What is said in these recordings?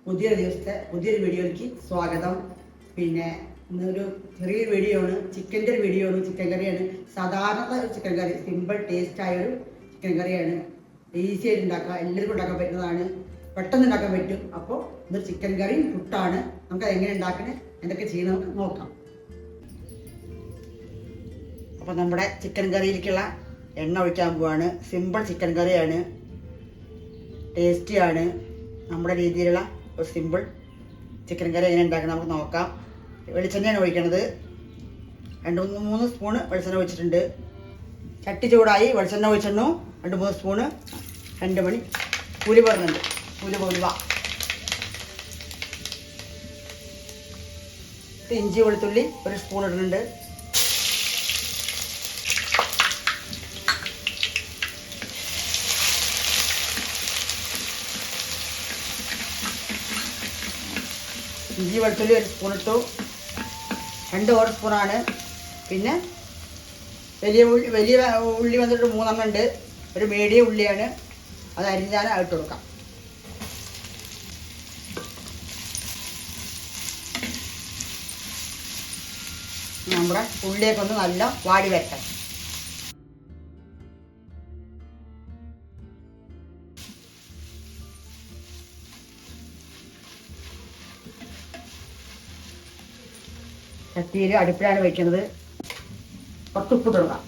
പുതിയൊരു ദിവസത്തെ പുതിയൊരു വീഡിയോയിലേക്ക് സ്വാഗതം. പിന്നെ ഇന്നൊരു ചെറിയൊരു വീഡിയോ ആണ്, ചിക്കൻ്റെ ഒരു വീഡിയോ ആണ്. ചിക്കൻ കറിയാണ്, സാധാരണ ഒരു ചിക്കൻ കറി, സിമ്പിൾ ടേസ്റ്റ് ആയ ഒരു ചിക്കൻ കറിയാണ്. ഈസി ആയിട്ട് ഉണ്ടാക്കാം, എല്ലാവർക്കും ഉണ്ടാക്കാൻ പറ്റുന്നതാണ്, പെട്ടെന്ന് ഉണ്ടാക്കാൻ പറ്റും. അപ്പോൾ ഇന്നൊരു ചിക്കൻ കറി പുട്ടാണ്. നമുക്ക് എങ്ങനെ ഉണ്ടാക്കണേ, എന്തൊക്കെ ചെയ്യണം നമുക്ക് നോക്കാം. അപ്പോൾ നമ്മുടെ ചിക്കൻ കറിയിലേക്കുള്ള എണ്ണ ഒഴിക്കാൻ പോവാണ്. സിമ്പിൾ ചിക്കൻ കറിയാണ്, ടേസ്റ്റിയാണ്. നമ്മുടെ രീതിയിലുള്ള ഒരു സിമ്പിൾ ചിക്കൻ കറി എങ്ങനെ ഉണ്ടാക്കണം നമുക്ക് നോക്കാം. വെളിച്ചെണ്ണയാണ് ഒഴിക്കണത്. 2-3 സ്പൂണ് വെളിച്ചെണ്ണ ഒഴിച്ചിട്ടുണ്ട്. ചട്ടി ചൂടായി, വെളിച്ചെണ്ണ ഒഴിച്ചെണ്ണു. 2-3 സ്പൂണ് 2 മണി ഉലുവ ഇടുന്നുണ്ട്. ഉലുവ, ഇഞ്ചി വെളുത്തുള്ളി 1 സ്പൂൺ ഇടുന്നുണ്ട്. ഇഞ്ചി വെളുത്തുള്ളി 1 സ്പൂൺ ഇട്ടു. 2 ഓരോ സ്പൂണാണ്. പിന്നെ വലിയ ഉള്ളി വന്നിട്ട് 3 ഉണ്ട്. ഒരു മീഡിയം ഉള്ളിയാണ്, അത് അരിഞ്ഞാണ് ഇട്ട് കൊടുക്കാം. നമ്മുടെ ഉള്ളിയൊക്കെ ഒന്ന് നല്ല വാടി വരട്ടെ. ചട്ടിയിൽ അടുപ്പിലാണ് വയ്ക്കുന്നത്. കുറച്ച് ഉപ്പിട്ട് കൊടുക്കാം.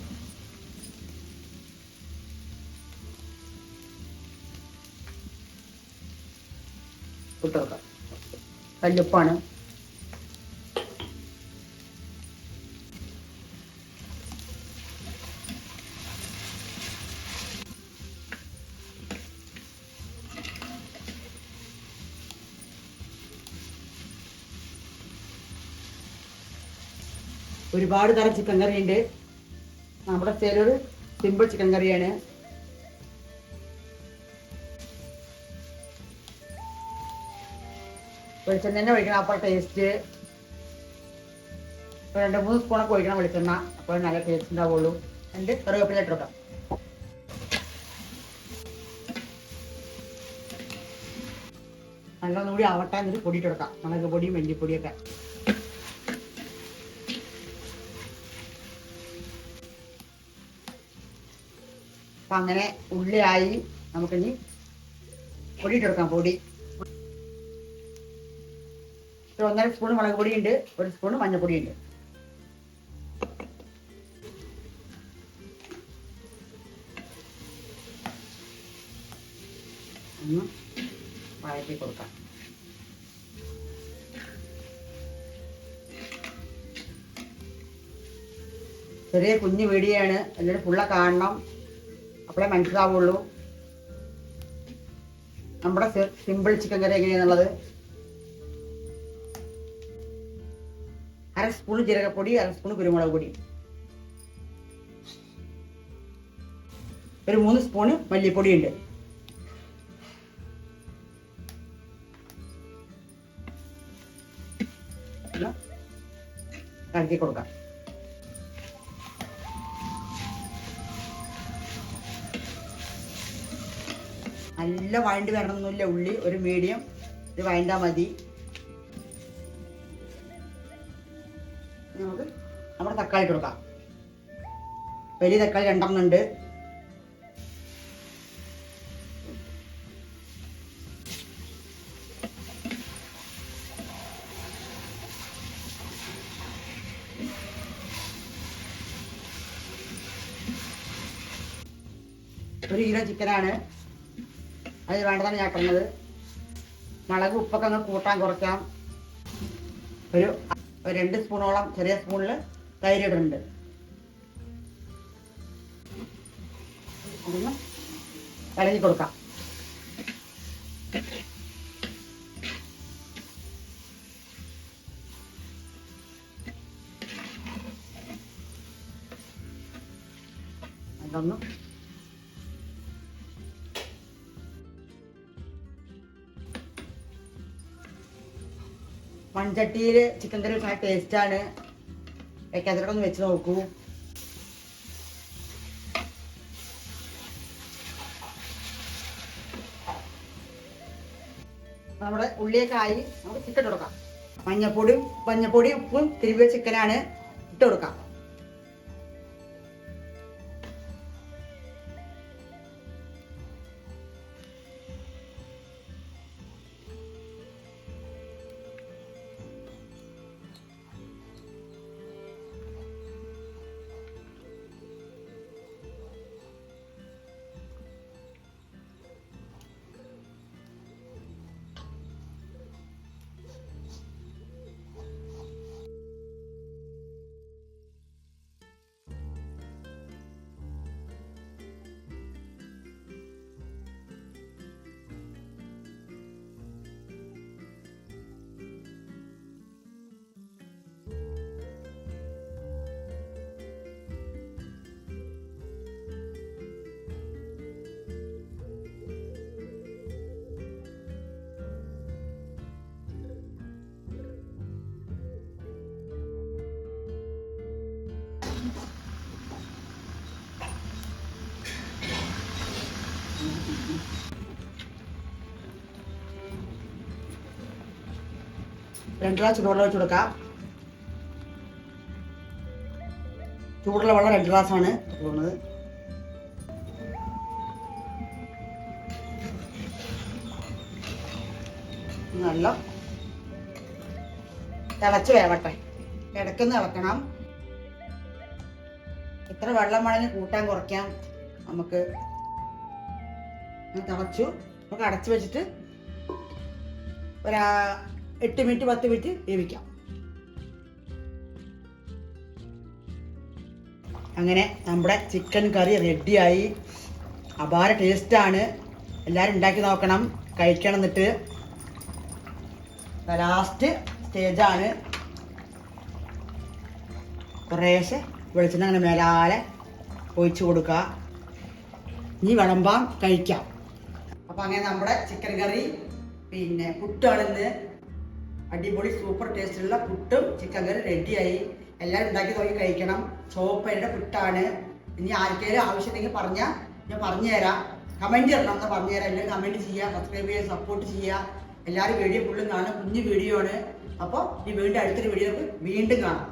ഇട്ട് കൊടുക്കാം. കല്ലുപ്പാണ്. ഒരുപാട് തരം ചിക്കൻ കറി ഉണ്ട്. നമ്മുടെ സ്റ്റൈലൊരു സിമ്പിൾ ചിക്കൻ കറിയാണ്. വെളിച്ചെണ്ണ തന്നെ ഒഴിക്കണം, അപ്പോൾ ടേസ്റ്റ്. 2-3 സ്പൂണൊക്കെ ഒഴിക്കണം വെളിച്ചെണ്ണ, അപ്പോൾ നല്ല ടേസ്റ്റ് ഉണ്ടാവുള്ളൂ. എൻ്റെ കറിവേപ്പില ഇട്ട് വെക്കാം. നല്ലൊന്നുകൂടി ആവട്ടെ, എന്നിട്ട് പൊടിയിട്ട് കൊടുക്കാം. മുളക് പൊടിയും മല്ലിപ്പൊടിയൊക്കെ. അപ്പം അങ്ങനെ ഉള്ളിയായി. നമുക്കിനി പൊടിയിട്ട് കൊടുക്കാം. പൊടി 1.5 സ്പൂൺ മുളക് പൊടിയുണ്ട്, 1 സ്പൂൺ മഞ്ഞൾപ്പൊടിയുണ്ട്. ഒന്ന് വഴറ്റി കൊടുക്കാം. ചെറിയ കുഞ്ഞു വീഡിയോയാണ്, എല്ലാവരും ഫുള്ള കാണണം, അപ്പോഴേ മനസ്സിലാവുള്ളൂ നമ്മുടെ സിമ്പിൾ ചിക്കൻ കറി എങ്ങനെയാണെന്നുള്ളത്. 1/2 സ്പൂൺ ജീരകപ്പൊടി, 1/2 സ്പൂൺ കുരുമുളക് പൊടി, ഒരു 3 സ്പൂണ് മല്ലിപ്പൊടി ഉണ്ട്. ഇളക്കി കൊടുക്കാം. നല്ല വഴണ്ടി വരണമെന്നില്ല, ഉള്ളി ഒരു മീഡിയം ഇത് വഴണ്ടാൽ മതി. നമുക്ക് നമ്മുടെ തക്കാളി ഇട്ട് കൊടുക്കാം. വലിയ തക്കാളി 2 ഉണ്ട്. ഒരു കിലോ ചിക്കനാണ്, അത് വേണ്ടതാണ് ഞാൻ പറഞ്ഞത്. മുളക് ഉപ്പൊക്കെ അങ്ങ് കൂട്ടാൻ കുറയ്ക്കാം. ഒരു 2 സ്പൂണോളം ചെറിയ സ്പൂണിൽ തൈര് ഇടുന്നുണ്ട്. അതൊന്ന് ഇളകി കൊടുക്കാം. അതൊന്ന് മൺചട്ടിയിൽ ചിക്കൻ കറി നല്ല ടേസ്റ്റാണ്. വെക്കാത്തിലൂടെ ഒന്ന് വെച്ച് നോക്കൂ. നമ്മുടെ ഉള്ളിയൊക്കെ ആയി നമുക്ക് ചിക്കൻ ഇട്ട് കൊടുക്കാം. മഞ്ഞപ്പൊടി ഉപ്പും തിരുമ്പിയ ചിക്കനാണ് ഇട്ട് കൊടുക്കാം. രണ്ട് ഗ്ലാസ് ചൂടുവെള്ളം ഒഴിച്ച് കൊടുക്കാം. ചൂടുള്ള വെള്ളം 2 ഗ്ലാസ്സാണ് പോകുന്നത്. നല്ല തിളച്ച് വേവട്ടെ. ഇടയ്ക്കൊന്ന് ഇളക്കണം. എത്ര വെള്ളം വേണമെങ്കിലും കൂട്ടാൻ കുറയ്ക്കാം. നമുക്ക് തിളച്ചു. നമുക്ക് അടച്ചു വെച്ചിട്ട് ഒരു 8 മിനിറ്റ് 10 മിനിറ്റ് വേവിക്കാം. അങ്ങനെ നമ്മുടെ ചിക്കൻ കറി റെഡിയായി. അപാര ടേസ്റ്റാണ്. എല്ലാവരും ഉണ്ടാക്കി നോക്കണം, കഴിക്കണം. എന്നിട്ട് ലാസ്റ്റ് സ്റ്റേജാണ്. കുറേശ്ശെ വെളിച്ചെണ്ണ അങ്ങനെ മേലാലെ ഒഴിച്ച് കൊടുക്കുക. ഇനി വിളമ്പാം, കഴിക്കാം. അപ്പം അങ്ങനെ നമ്മുടെ ചിക്കൻ കറി പിന്നെ പുട്ടാണിന്ന്. അടിപൊളി സൂപ്പർ ടേസ്റ്റുള്ള പുട്ടും ചിക്കൻ കറി റെഡിയായി. എല്ലാവരും ഉണ്ടാക്കി നോക്കി കഴിക്കണം. ചോപ്പയുടെ പുട്ടാണ്. ഇനി ആർക്കെങ്കിലും ആവശ്യമുണ്ടെങ്കിൽ പറഞ്ഞാൽ ഞാൻ പറഞ്ഞുതരാം. കമൻറ്റ് ചെയ്യണം എന്ന് പറഞ്ഞുതരാം. എല്ലാവരും കമൻറ്റ് ചെയ്യുക, സബ്സ്ക്രൈബ് ചെയ്യുക, സപ്പോർട്ട് ചെയ്യുക. എല്ലാവരും വീഡിയോ ഫുള്ളും കാണും. കുഞ്ഞു വീഡിയോ ആണ്. അപ്പോൾ ഈ വീണ്ടും അടുത്തൊരു വീഡിയോ വീണ്ടും കാണാം.